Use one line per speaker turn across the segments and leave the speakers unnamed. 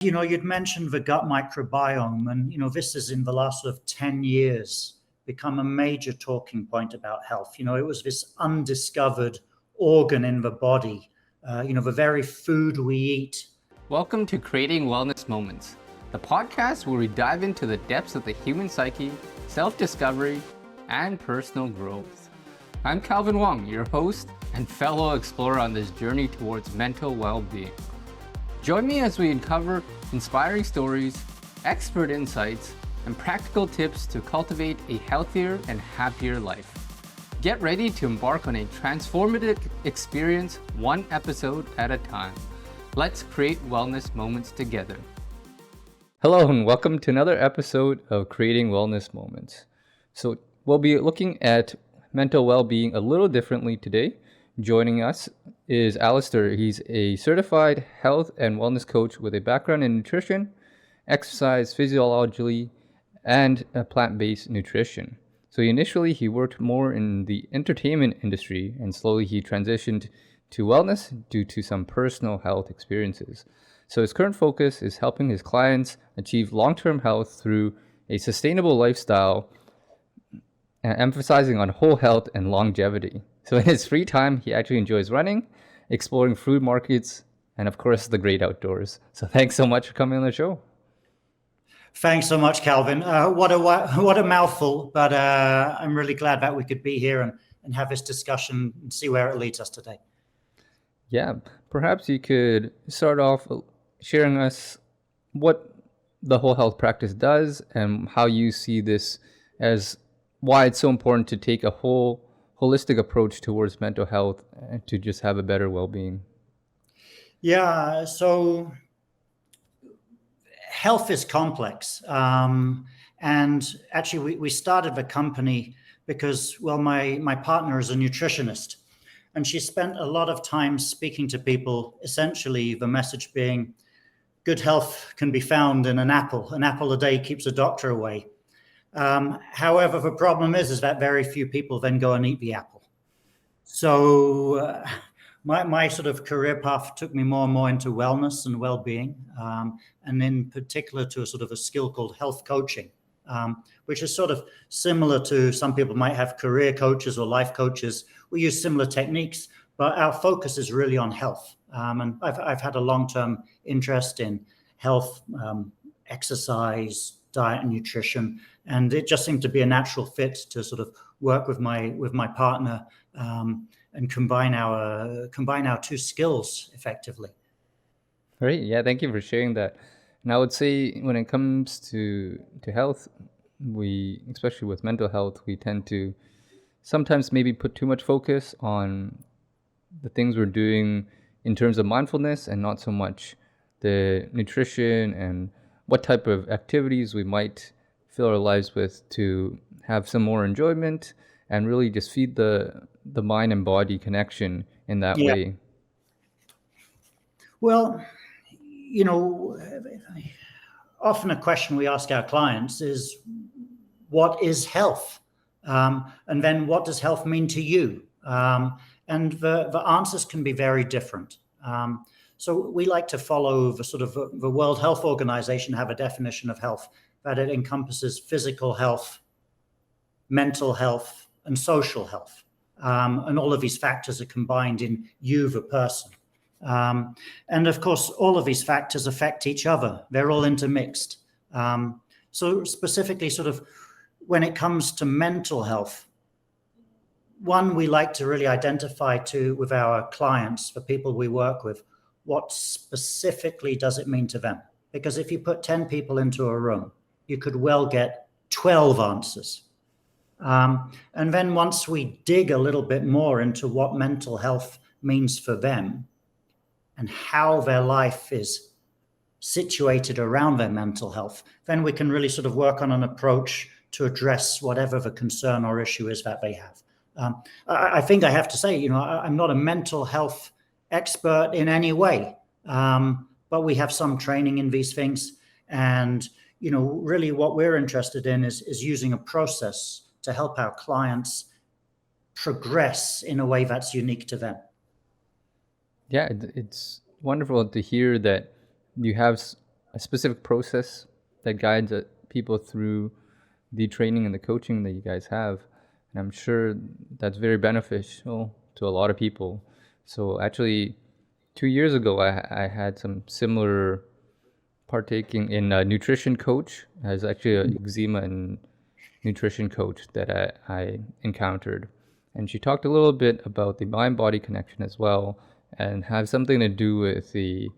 You'd mentioned the gut microbiome, and, this is in the last sort of 10 years become a major talking point about health. It was this undiscovered organ in the body, the very food we eat.
Welcome to Creating Wellness Moments, the podcast where we dive into the depths of the human psyche, self-discovery, and personal growth. I'm Calvin Wong, your host and fellow explorer on this journey towards mental well-being. Join me as we uncover inspiring stories, expert insights, and practical tips to cultivate a healthier and happier life. Get ready to embark on a transformative experience, one episode at a time. Let's create wellness moments together. Hello and welcome to another episode of Creating Wellness Moments. So we'll be looking at mental well-being a little differently today. Joining us is Alastair. He's a certified health and wellness coach with a background in nutrition, exercise, physiology, and plant-based nutrition. So initially he worked more in the entertainment industry, and slowly he transitioned to wellness due to some personal health experiences. So his current focus is helping his clients achieve long-term health through a sustainable lifestyle, emphasizing on whole health and longevity. So in his free time, he actually enjoys running, exploring food markets, and of course, the great outdoors. So thanks so much for coming on the show.
Thanks so much, Calvin. What a mouthful, but I'm really glad that we could be here and have this discussion and see where it leads us today.
Yeah, perhaps you could start off sharing us what the whole health practice does and how you see this as why it's so important to take a holistic approach towards mental health and to just have a better well-being.
Yeah, so health is complex. And actually, we started the company because, well, my partner is a nutritionist, and she spent a lot of time speaking to people, essentially the message being, good health can be found in an apple. An apple a day keeps a doctor away. However, the problem is that very few people then go and eat the apple. So my sort of career path took me more and more into wellness and well-being, and in particular to a sort of a skill called health coaching, which is sort of similar to some people might have career coaches or life coaches. We use similar techniques, but our focus is really on health. And I've had a long-term interest in health, exercise, diet and nutrition, and it just seemed to be a natural fit to sort of work with my partner and combine our two skills effectively.
Great. Yeah, thank you for sharing that. And I would say when it comes to health, we, especially with mental health, we tend to sometimes maybe put too much focus on the things we're doing in terms of mindfulness and not so much the nutrition and what type of activities we might fill our lives with to have some more enjoyment and really just feed the mind and body connection in that way.
Well, often a question we ask our clients is, what is health? And then what does health mean to you? And the answers can be very different. So we like to follow the sort of the World Health Organization have a definition of health that it encompasses physical health, mental health, and social health. And all of these factors are combined in you, the person. And of course, all of these factors affect each other. They're all intermixed. So specifically sort of when it comes to mental health, one, we like to really identify with our clients, the people we work with, what specifically does it mean to them? Because if you put 10 people into a room, you could well get 12 answers. And then once we dig a little bit more into what mental health means for them and how their life is situated around their mental health, then we can really sort of work on an approach to address whatever the concern or issue is that they have. I think I have to say, I'm not a mental health expert in any way, but we have some training in these things. And, really what we're interested in is using a process to help our clients progress in a way that's unique to them.
Yeah, it's wonderful to hear that you have a specific process that guides people through the training and the coaching that you guys have. And I'm sure that's very beneficial to a lot of people. So actually, 2 years ago, I had some similar partaking in a nutrition coach. As actually an eczema and nutrition coach that I encountered. And she talked a little bit about the mind-body connection as well, and have something to do with the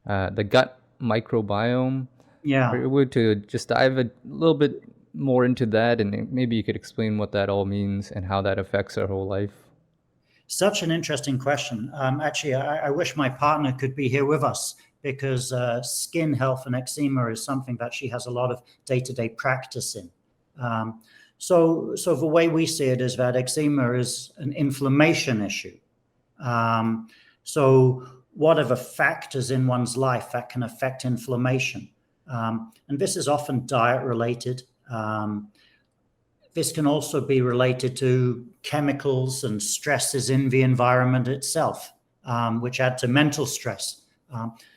gut microbiome. Are you
Yeah.
able to just dive a little bit more into that, and maybe you could explain what that all means and how that affects our whole life?
Such an interesting question. Actually, I wish my partner could be here with us because skin health and eczema is something that she has a lot of day-to-day practice in. So the way we see it is that eczema is an inflammation issue. So what are the factors in one's life that can affect inflammation? And this is often diet related. This can also be related to chemicals and stresses in the environment itself, which add to mental stress.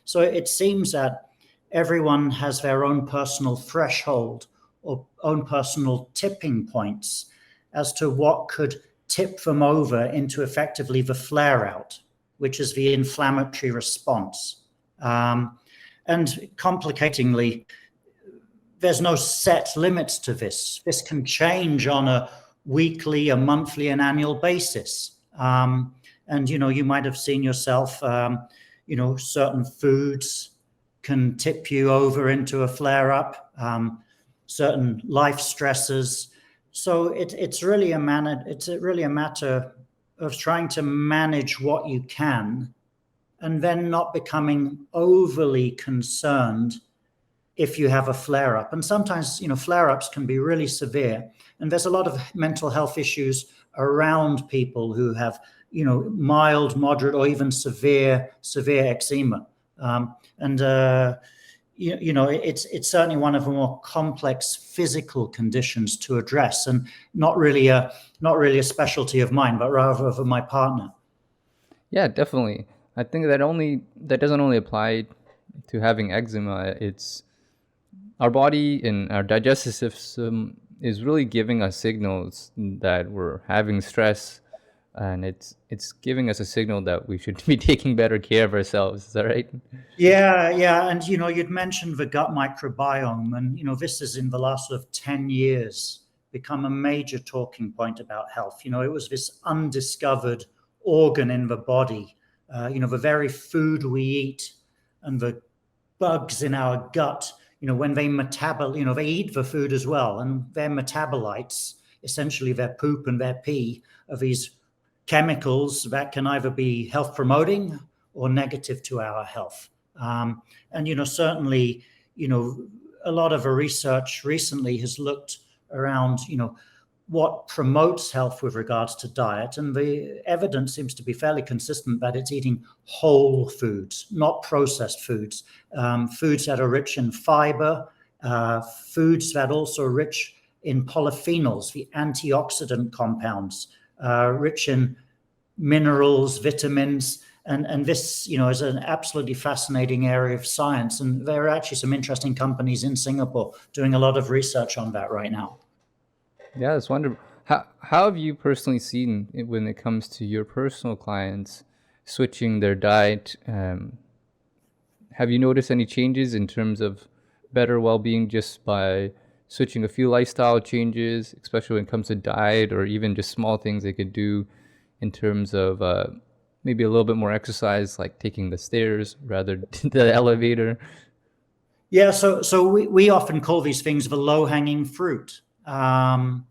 So it seems that everyone has their own personal threshold or own personal tipping points as to what could tip them over into effectively the flare out, which is the inflammatory response. And complicatingly, there's no set limits to this. This can change on a weekly, a monthly, and annual basis. And you might have seen yourself, certain foods can tip you over into a flare-up, certain life stresses. So it's really a matter of trying to manage what you can, and then not becoming overly concerned if you have a flare-up. And sometimes, flare-ups can be really severe. And there's a lot of mental health issues around people who have, mild, moderate, or even severe eczema. It's certainly one of the more complex physical conditions to address, and not really a specialty of mine, but rather of my partner.
Yeah, definitely. I think that doesn't only apply to having eczema. It's our body and our digestive system is really giving us signals that we're having stress, and it's giving us a signal that we should be taking better care of ourselves. Is that right?
Yeah. And, you'd mentioned the gut microbiome, and, this is in the last sort of 10 years become a major talking point about health. It was this undiscovered organ in the body, the very food we eat and the bugs in our gut, when they they eat the food as well, and their metabolites, essentially their poop and their pee, are these chemicals that can either be health promoting or negative to our health. And certainly, a lot of the research recently has looked around, what promotes health with regards to diet, and the evidence seems to be fairly consistent that it's eating whole foods, not processed foods, foods that are rich in fiber, foods that also are rich in polyphenols, the antioxidant compounds, rich in minerals, vitamins, and this, is an absolutely fascinating area of science. And there are actually some interesting companies in Singapore doing a lot of research on that right now.
Yeah, it's wonderful. How have you personally seen it when it comes to your personal clients switching their diet? Have you noticed any changes in terms of better well-being just by switching a few lifestyle changes, especially when it comes to diet, or even just small things they could do in terms of maybe a little bit more exercise, like taking the stairs rather than the elevator?
Yeah, so we often call these things the low-hanging fruit. And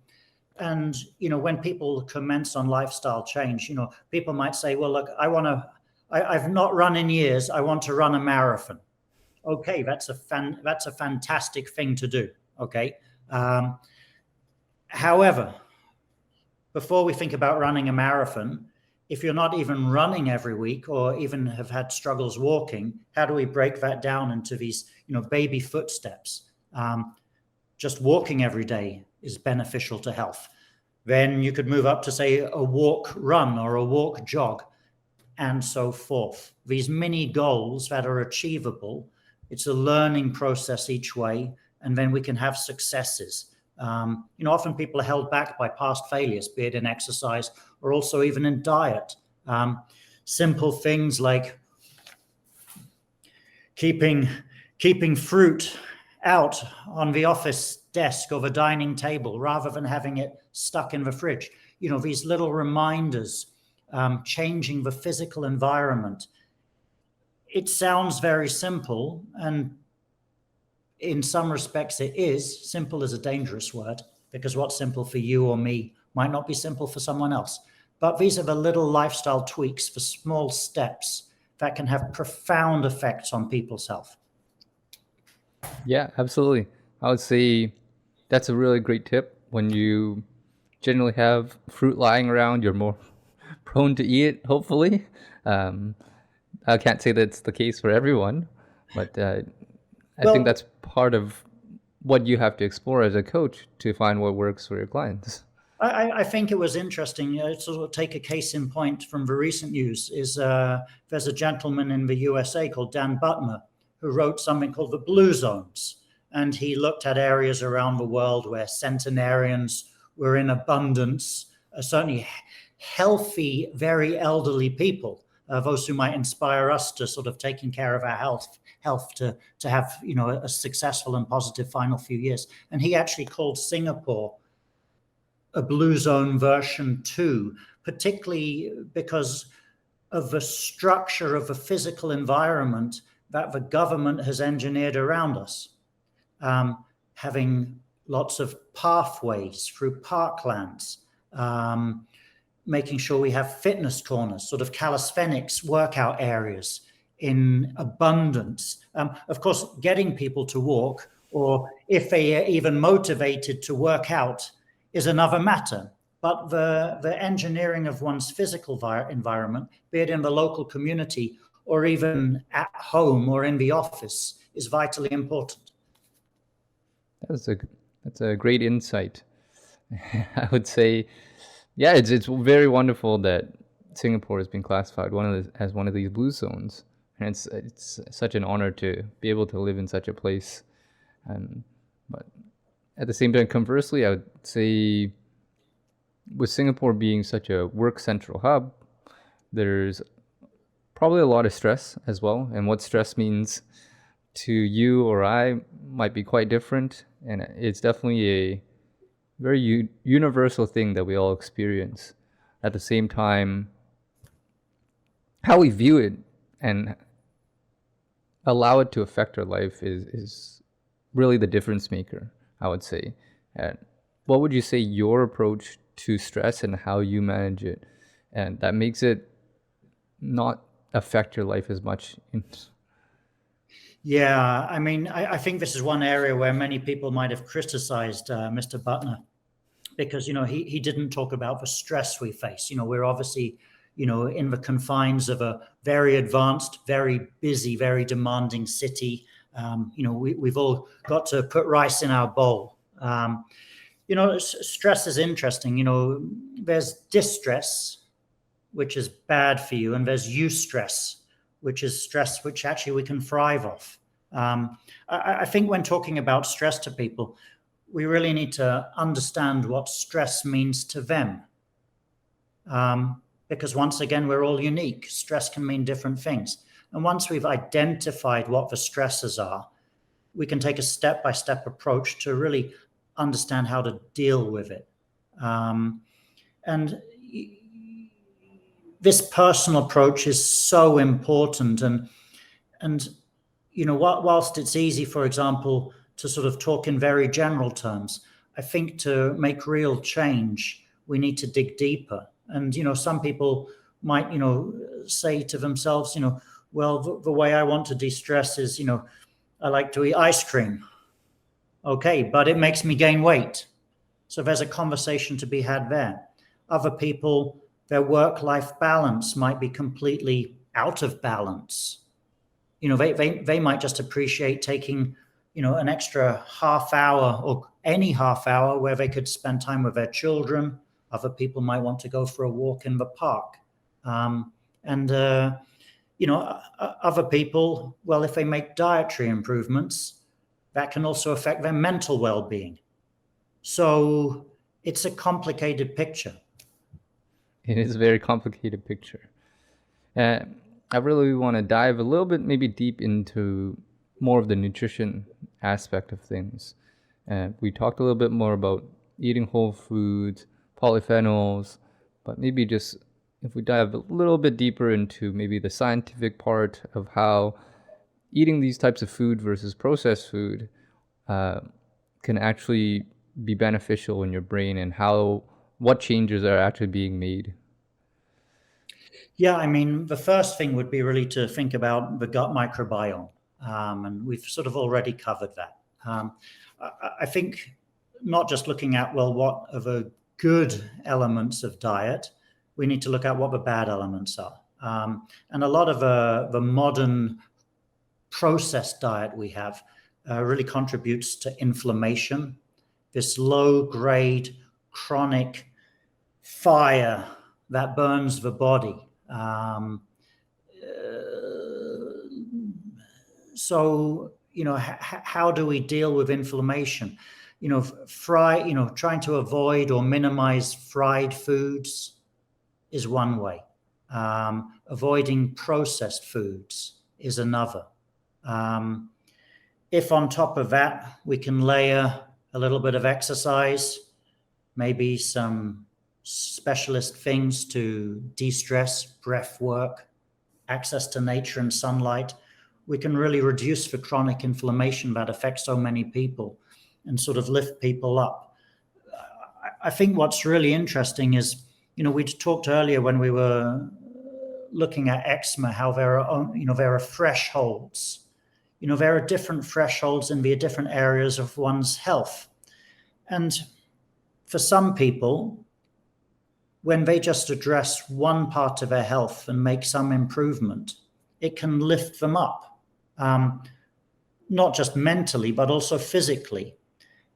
when people commence on lifestyle change, people might say, well, look, I've not run in years, I want to run a marathon. Okay, that's a fantastic thing to do. Okay. However, before we think about running a marathon, if you're not even running every week or even have had struggles walking, how do we break that down into these, baby footsteps? Just walking every day is beneficial to health. Then you could move up to, say, a walk run or a walk jog, and so forth. These mini goals that are achievable, It's a learning process each way, and then we can have successes. Often people are held back by past failures, be it in exercise or also even in diet. Simple things like keeping fruit out on the office desk or the dining table rather than having it stuck in the fridge. These little reminders, changing the physical environment. It sounds very simple, and in some respects it is. Simple is a dangerous word, because what's simple for you or me might not be simple for someone else. But these are the little lifestyle tweaks, the small steps that can have profound effects on people's health.
Yeah, absolutely. I would say that's a really great tip. When you generally have fruit lying around, you're more prone to eat it, hopefully. I can't say that's the case for everyone, but I think that's part of what you have to explore as a coach to find what works for your clients.
I think it was interesting to sort of take a case in point from the recent news. There's a gentleman in the USA called Dan Butner who wrote something called the Blue Zones, and he looked at areas around the world where centenarians were in abundance, certainly healthy, very elderly people, those who might inspire us to sort of taking care of our health to have a successful and positive final few years. And he actually called Singapore a blue zone version 2, particularly because of the structure of the physical environment that the government has engineered around us, having lots of pathways through parklands, making sure we have fitness corners, sort of calisthenics workout areas in abundance. Of course, getting people to walk, or if they are even motivated to work out, is another matter. But the engineering of one's physical environment, be it in the local community or even at home or in the office, is vitally important.
That's a great insight. I would say, yeah, it's very wonderful that Singapore has been classified as one of these blue zones, and it's such an honor to be able to live in such a place. But at the same time, conversely, I would say, with Singapore being such a work central hub, there's probably a lot of stress as well. And what stress means to you or I might be quite different. And it's definitely a very universal thing that we all experience. At the same time, how we view it and allow it to affect our life is really the difference maker, I would say. And what would you say your approach to stress and how you manage it, and that makes it not affect your life as much?
Yeah, I mean, I think this is one area where many people might have criticized Mr. Butner, because he didn't talk about the stress we face. We're obviously in the confines of a very advanced, very busy, very demanding city. We've all got to put rice in our bowl. Stress is interesting. There's distress, which is bad for you, and there's eustress, which is stress which actually we can thrive off. I think when talking about stress to people, we really need to understand what stress means to them. Because once again, we're all unique. Stress can mean different things. And once we've identified what the stresses are, we can take a step-by-step approach to really understand how to deal with it. And this personal approach is so important. And whilst it's easy, for example, to sort of talk in very general terms, I think to make real change, we need to dig deeper. And, some people might, say to themselves, well, the way I want to de-stress is, I like to eat ice cream. Okay, but it makes me gain weight. So there's a conversation to be had there. Other people, their work-life balance might be completely out of balance. They might just appreciate taking, an extra half hour or any half hour where they could spend time with their children. Other people might want to go for a walk in the park. Other people, well, if they make dietary improvements, that can also affect their mental well-being. So it's a complicated picture.
It is a very complicated picture. I really want to dive a little bit, maybe deep into more of the nutrition aspect of things. We talked a little bit more about eating whole foods, polyphenols, but maybe just if we dive a little bit deeper into maybe the scientific part of how eating these types of food versus processed food can actually be beneficial in your brain, and what changes are actually being made.
Yeah, I mean, the first thing would be really to think about the gut microbiome, and we've sort of already covered that. I think not just looking at, well, what are the good elements of diet, we need to look at what the bad elements are. And a lot of the modern processed diet we have really contributes to inflammation, this low-grade chronic fire that burns the body. So, how do we deal with inflammation? Trying to avoid or minimize fried foods is one way. Avoiding processed foods is another. If on top of that, we can layer a little bit of exercise, maybe some specialist things to de-stress, breath work, access to nature and sunlight, we can really reduce the chronic inflammation that affects so many people and sort of lift people up. I think what's really interesting is, we talked earlier when we were looking at eczema, how there are thresholds. There are different thresholds in the different areas of one's health. And for some people, when they just address one part of their health and make some improvement, it can lift them up, not just mentally, but also physically.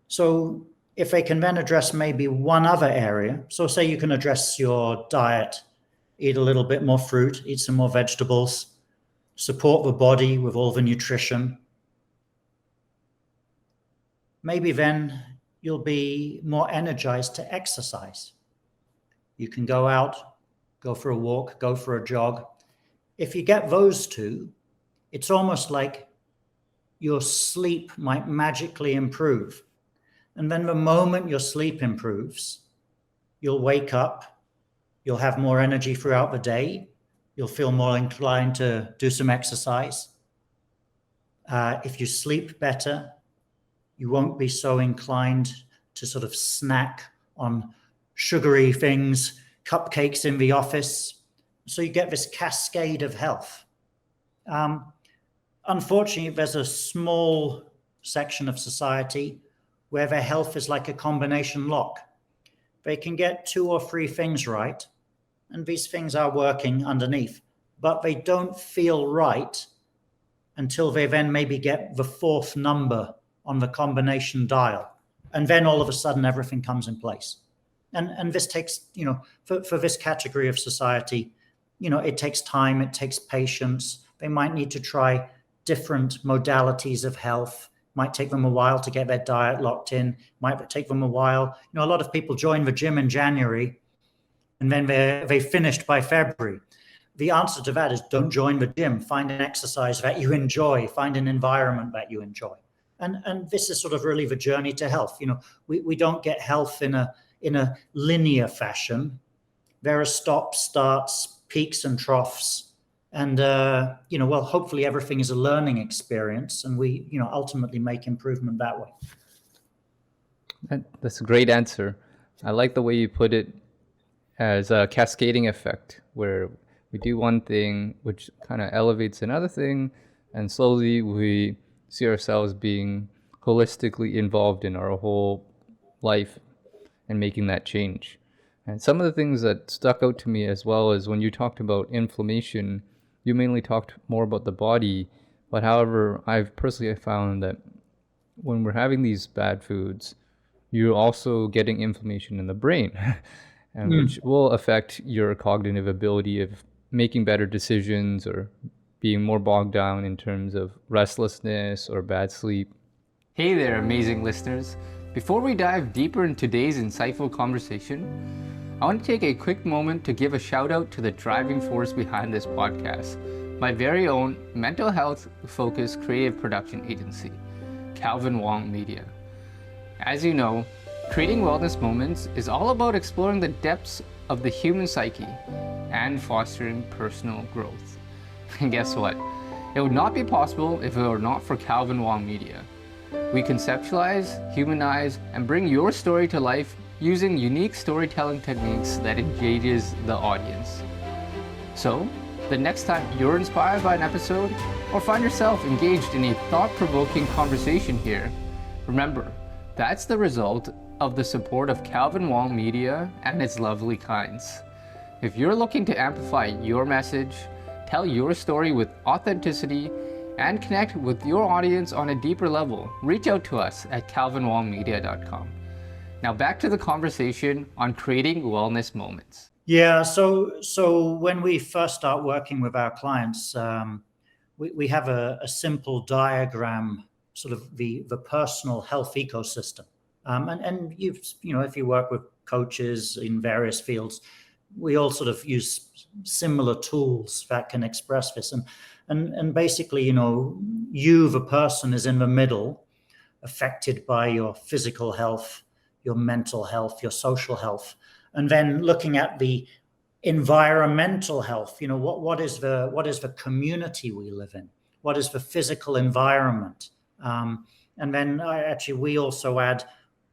So if they can then address maybe one other area, so say you can address your diet, eat a little bit more fruit, eat some more vegetables, support the body with all the nutrition, maybe then you'll be more energized to exercise. You can go out, go for a walk, go for a jog. If you get those two, it's almost like your sleep might magically improve. And then the moment your sleep improves, you'll wake up, you'll have more energy throughout the day, you'll feel more inclined to do some exercise. If you sleep better, you won't be so inclined to sort of snack on sugary things, cupcakes in the office. So you get this cascade of health. Unfortunately, there's a small section of society where their health is like a combination lock. They can get 2 or 3 things right, and these things are working underneath, but they don't feel right until they then maybe get the 4th number on the combination dial. And then all of a sudden, everything comes in place. And this takes, for this category of society, it takes time, it takes patience. They might need to try different modalities of health. Might take them a while to get their diet locked in. Might take them a while. A lot of people join the gym in January and then they finished by February. The answer to that is don't join the gym. Find an exercise that you enjoy. Find an environment that you enjoy. And this is sort of really the journey to health. We don't get health in a linear fashion. There are stops, starts, peaks and troughs. And, hopefully everything is a learning experience and we, ultimately make improvement that way.
That's a great answer. I like the way you put it as a cascading effect, where we do one thing, which kind of elevates another thing, and slowly we see ourselves being holistically involved in our whole life and making that change. And some of the things that stuck out to me as well is when you talked about inflammation, you mainly talked more about the body, but however, I've personally found that when we're having these bad foods, you're also getting inflammation in the brain, and which will affect your cognitive ability of making better decisions or being more bogged down in terms of restlessness or bad sleep. Hey there, amazing listeners. Before we dive deeper into today's insightful conversation, I want to take a quick moment to give a shout out to the driving force behind this podcast, my very own mental health focused creative production agency, Calvin Wong Media. As you know, creating wellness moments is all about exploring the depths of the human psyche and fostering personal growth. And guess what? It would not be possible if it were not for Calvin Wong Media. We conceptualize, humanize, and bring your story to life using unique storytelling techniques that engages the audience. So, the next time you're inspired by an episode or find yourself engaged in a thought-provoking conversation here, remember, that's the result of the support of Calvin Wong Media and its lovely kinds. If you're looking to amplify your message, tell your story with authenticity, and connect with your audience on a deeper level, reach out to us at calvinwongmedia.com. Now back to the conversation on creating wellness moments.
Yeah, so when we first start working with our clients, we have a simple diagram, sort of the personal health ecosystem. And if you work with coaches in various fields, we all sort of use similar tools that can express this. And basically, you, the person, is in the middle, affected by your physical health, your mental health, your social health. And then looking at the environmental health, what is the community we live in? What is the physical environment? And then we also add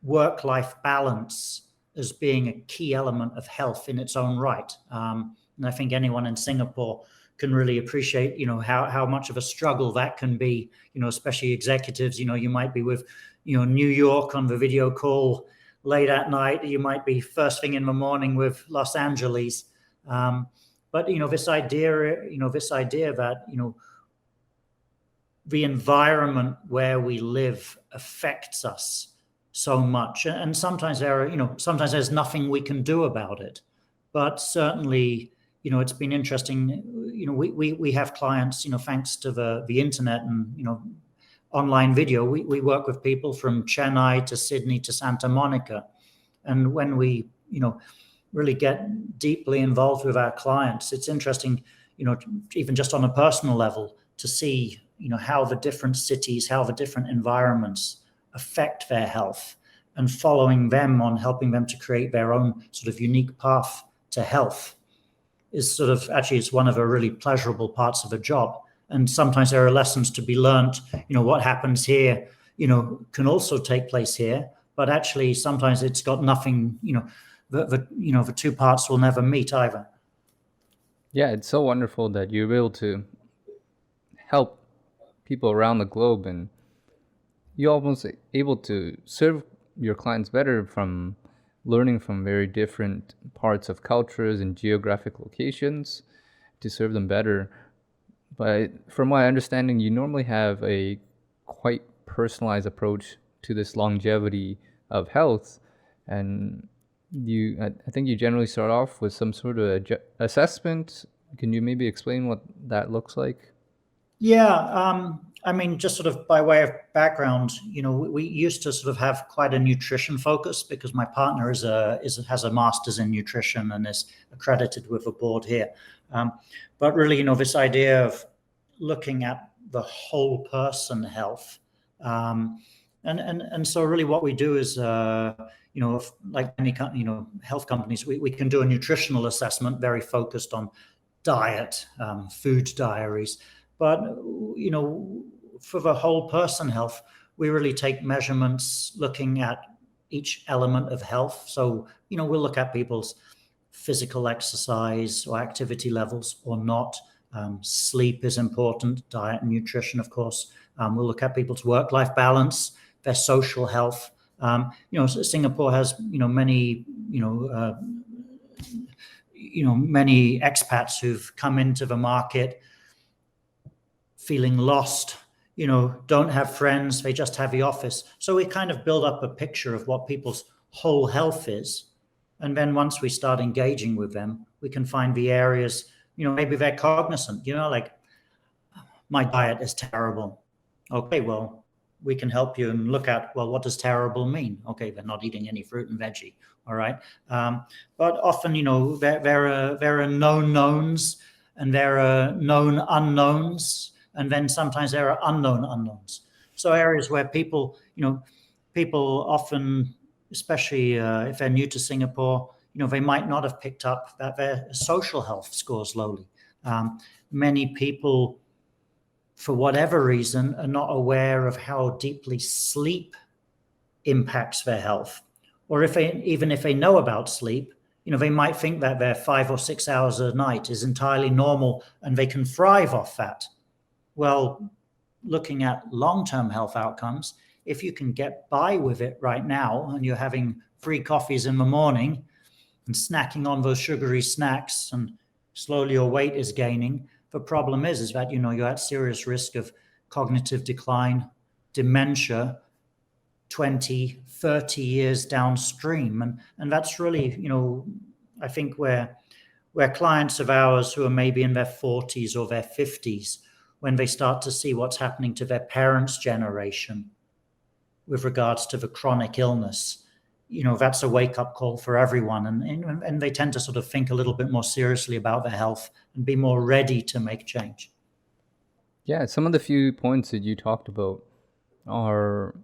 work-life balance as being a key element of health in its own right. And I think anyone in Singapore can really appreciate, how much of a struggle that can be, especially executives. You might be with, New York on the video call late at night. You might be first thing in the morning with Los Angeles. But, this idea that, the environment where we live affects us so much. And sometimes sometimes there's nothing we can do about it. But certainly, it's been interesting. We have clients, thanks to the internet and, online video, we work with people from Chennai to Sydney to Santa Monica. And when we, really get deeply involved with our clients, it's interesting, even just on a personal level, to see, how the different cities, how the different environments affect their health, and following them on helping them to create their own sort of unique path to health is it's one of the really pleasurable parts of the job. And sometimes there are lessons to be learned. What happens here, can also take place here, but actually sometimes it's got nothing, the two parts will never meet either.
Yeah, it's so wonderful that you're able to help people around the globe, and you're almost able to serve your clients better from learning from very different parts of cultures and geographic locations to serve them better. But from my understanding, you normally have a quite personalized approach to this longevity of health. And I think you generally start off with some sort of assessment. Can you maybe explain what that looks like?
Yeah, just sort of by way of background, we used to sort of have quite a nutrition focus because my partner has a master's in nutrition and is accredited with a board here. But really, this idea of looking at the whole person health, and so really what we do is, like any health companies, we can do a nutritional assessment very focused on diet, food diaries. But, for the whole person health, we really take measurements looking at each element of health. So, we'll look at people's physical exercise or activity levels or not. Sleep is important, diet and nutrition, of course. We'll look at people's work-life balance, their social health. Singapore has, many, many expats who've come into the market feeling lost, don't have friends, they just have the office. So we kind of build up a picture of what people's whole health is. And then once we start engaging with them, we can find the areas, maybe they're cognizant, like my diet is terrible. Okay, well, we can help you and look at, well, what does terrible mean? Okay, they're not eating any fruit and veggie. All right. But often, there are known knowns and there are known unknowns. And then sometimes there are unknown unknowns. So areas where people often, especially if they're new to Singapore, they might not have picked up that their social health scores lowly. Many people, for whatever reason, are not aware of how deeply sleep impacts their health. Or even if they know about sleep, they might think that their 5 or 6 hours a night is entirely normal and they can thrive off that. Well, looking at long-term health outcomes, if you can get by with it right now and you're having 3 coffees in the morning and snacking on those sugary snacks and slowly your weight is gaining, the problem is that, you're at serious risk of cognitive decline, dementia, 20, 30 years downstream. And that's really, I think where clients of ours who are maybe in their 40s or their 50s, when they start to see what's happening to their parents' generation with regards to the chronic illness, that's a wake-up call for everyone. And they tend to sort of think a little bit more seriously about their health and be more ready to make change.
Yeah, some of the few points that you talked about are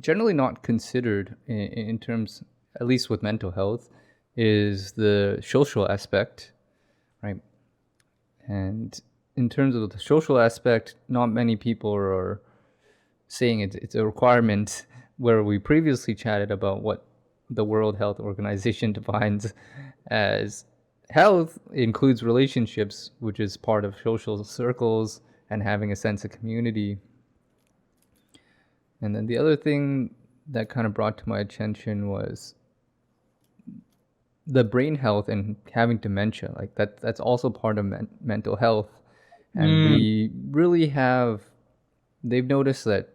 generally not considered in terms, at least with mental health, is the social aspect, right? And in terms of the social aspect, not many people are saying it's a requirement, where we previously chatted about what the World Health Organization defines as health includes relationships, which is part of social circles and having a sense of community. And then the other thing that kind of brought to my attention was the brain health and having dementia. Like that's also part of mental health. And we really they've noticed that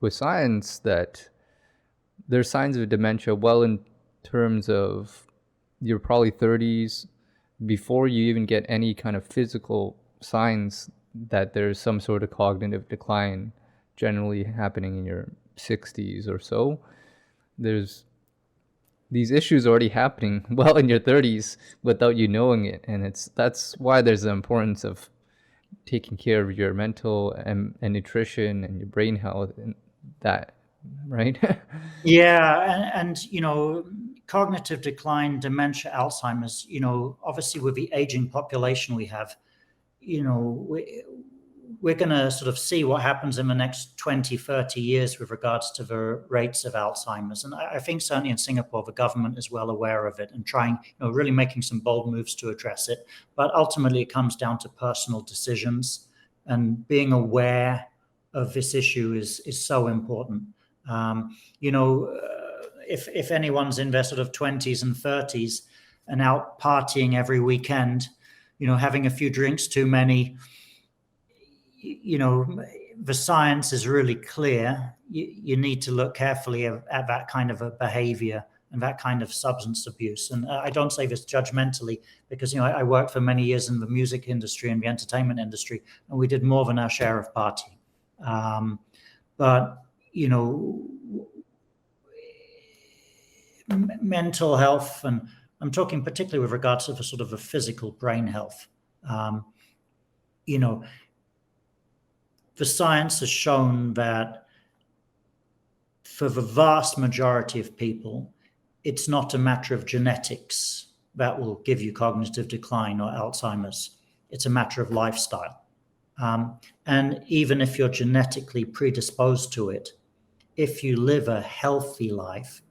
with science that there's signs of dementia well in terms of your probably 30s, before you even get any kind of physical signs that there's some sort of cognitive decline generally happening in your 60s or so. There's these issues already happening well in your 30s without you knowing it. And that's why there's the importance of taking care of your mental and nutrition and your brain health and that, right?
Yeah, and cognitive decline, dementia, Alzheimer's, obviously with the aging population we have, we're going to sort of see what happens in the next 20, 30 years with regards to the rates of Alzheimer's. And I think certainly in Singapore, the government is well aware of it and trying, really making some bold moves to address it. But ultimately, it comes down to personal decisions, and being aware of this issue is so important. If anyone's in their sort of 20s and 30s and out partying every weekend, having a few drinks too many, the science is really clear. You need to look carefully at that kind of a behavior and that kind of substance abuse. And I don't say this judgmentally because, I worked for many years in the music industry and the entertainment industry, and we did more than our share of partying. But, mental health, and I'm talking particularly with regards to the sort of a physical brain health, the science has shown that for the vast majority of people, it's not a matter of genetics that will give you cognitive decline or Alzheimer's. It's a matter of lifestyle. And even if you're genetically predisposed to it, if you live a healthy life,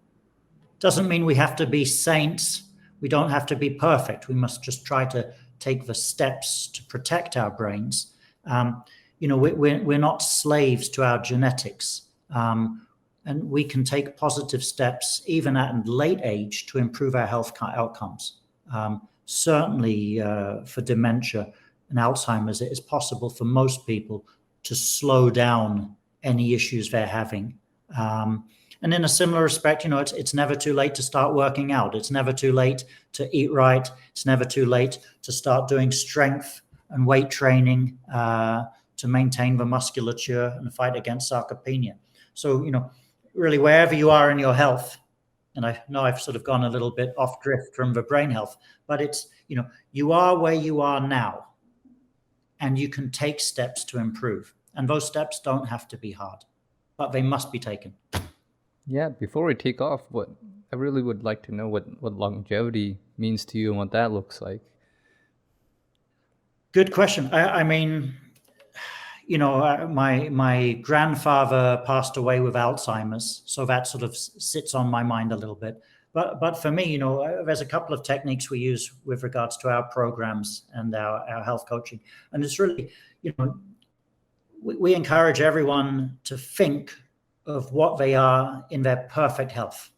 doesn't mean we have to be saints. We don't have to be perfect. We must just try to take the steps to protect our brains. We're not slaves to our genetics. And we can take positive steps even at a late age to improve our health outcomes. Certainly for dementia and Alzheimer's, it is possible for most people to slow down any issues they're having. And in a similar respect, it's never too late to start working out. It's never too late to eat right. It's never too late to start doing strength and weight training to maintain the musculature and fight against sarcopenia. So, really wherever you are in your health, and I know I've sort of gone a little bit off drift from the brain health, but it's, you are where you are now, and you can take steps to improve. And those steps don't have to be hard, but they must be taken.
Yeah, before we take off, I really would like to know what longevity means to you and what that looks like.
Good question. I mean, my grandfather passed away with Alzheimer's, so that sort of sits on my mind a little bit. But for me, there's a couple of techniques we use with regards to our programs and our health coaching, and it's really, we encourage everyone to think of what they are in their perfect health.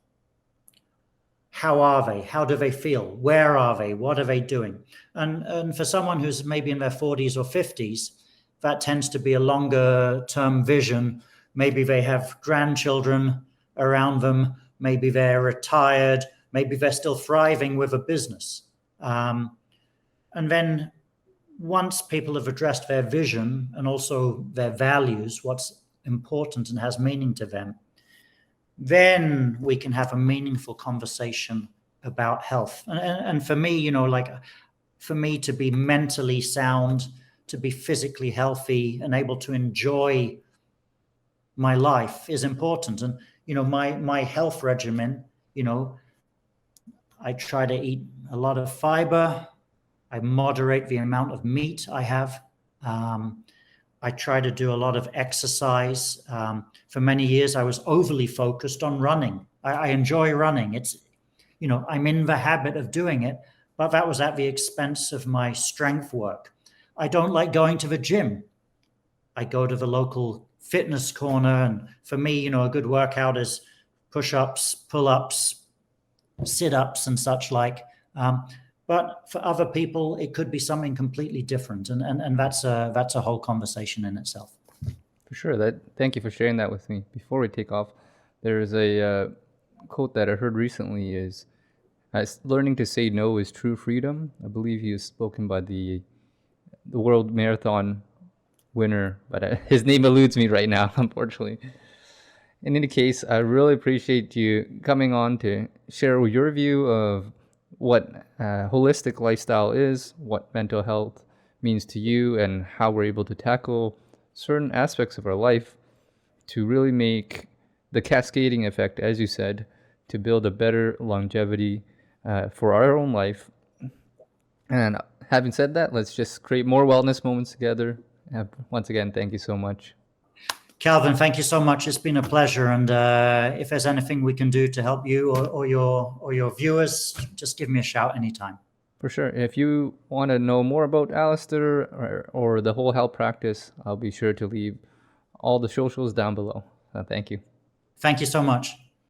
How are they? How do they feel? Where are they? What are they doing? And for someone who's maybe in their 40s or 50s, that tends to be a longer term vision. Maybe they have grandchildren around them. Maybe they're retired. Maybe they're still thriving with a business. And then once people have addressed their vision and also their values, what's important and has meaning to them, then we can have a meaningful conversation about health. And for me, for me to be mentally sound, to be physically healthy and able to enjoy my life is important. And, my health regimen, I try to eat a lot of fiber. I moderate the amount of meat I have. I try to do a lot of exercise. For many years, I was overly focused on running. I enjoy running. It's, I'm in the habit of doing it, but that was at the expense of my strength work. I don't like going to the gym. I go to the local fitness corner, and for me, a good workout is push-ups, pull-ups, sit-ups, and such like. But for other people, it could be something completely different, and that's a whole conversation in itself.
For sure. Thank you for sharing that with me. Before we take off, there's a quote that I heard recently is, learning to say no is true freedom. I believe he was spoken by the world marathon winner, but his name eludes me right now, unfortunately. In any case, I really appreciate you coming on to share your view of what holistic lifestyle is, what mental health means to you, and how we're able to tackle certain aspects of our life to really make the cascading effect, as you said, to build a better longevity for our own life. And having said that, let's just create more wellness moments together. Once again, thank you so much.
Calvin, thank you so much. It's been a pleasure. And if there's anything we can do to help you or your viewers, just give me a shout anytime.
For sure. If you want to know more about Alastair or the whole health practice, I'll be sure to leave all the socials down below. Thank you.
Thank you so much.